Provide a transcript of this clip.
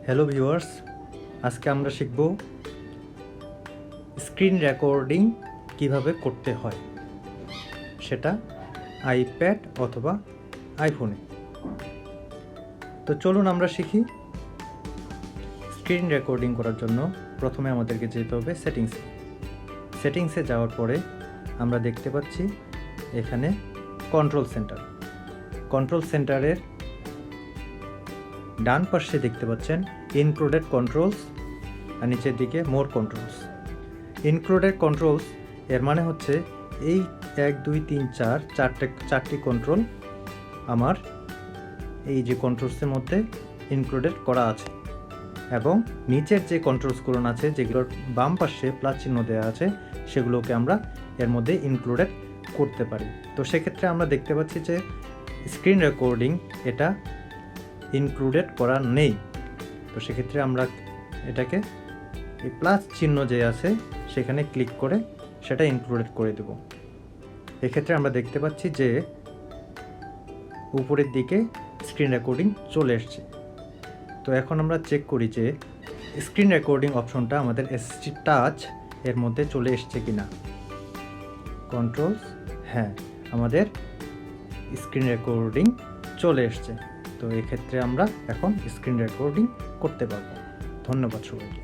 Hello viewers, আজকে আমরা শিখব স্ক্রিন রেকর্ডিং কিভাবে করতে হয়, সেটা আইপ্যাড অথবা আইফোনে। তো চলুন আমরা শিখি। স্ক্রিন রেকর্ডিং করার জন্য প্রথমে আমাদেরকে যেতে হবে সেটিংসে যাওয়ার পরে আমরা দেখতে পাচ্ছি এখানে কন্ট্রোল সেন্টারের ডান পাশে দেখতে পাচ্ছেন ইনক্লুডেড কন্ট্রোলস আর নিচের দিকে মোর কন্ট্রোলস। ইনক্লুডেড কন্ট্রোলস এর মানে হচ্ছে এই 1 2 3 4 চারটি কন্ট্রোল আমার এই যে কন্ট্রোলসের মধ্যে ইনক্লুডেড করা আছে, এবং নিচের যে কন্ট্রোলসগুলো আছে যেগুলোর বাম পাশে প্লাস চিহ্ন দেওয়া আছে সেগুলোকে আমরা এর মধ্যে ইনক্লুডেড করতে পারি। তো সেক্ষেত্রে আমরা দেখতে পাচ্ছি যে স্ক্রিন রেকর্ডিং এটা ইনক্লুডেড করা নেই। তো সেক্ষেত্রে আমরা এটাকে এই প্লাস চিহ্ন যে আছে সেখানে ক্লিক করে সেটা ইনক্লুডেড করে দেব। এক্ষেত্রে আমরা দেখতে পাচ্ছি যে উপরের দিকে স্ক্রিন রেকর্ডিং চলে এসছে। তো এখন আমরা চেক করি যে স্ক্রিন রেকর্ডিং অপশনটা আমাদের এসএসডি টাচ এর মধ্যে চলে এসছে কিনা। কন্ট্রোলস, হ্যাঁ, আমাদের স্ক্রিন রেকর্ডিং চলে এসছে। তো এক্ষেত্রে আমরা এখন স্ক্রিন রেকর্ডিং করতে পারবো। ধন্যবাদ সবাইকে।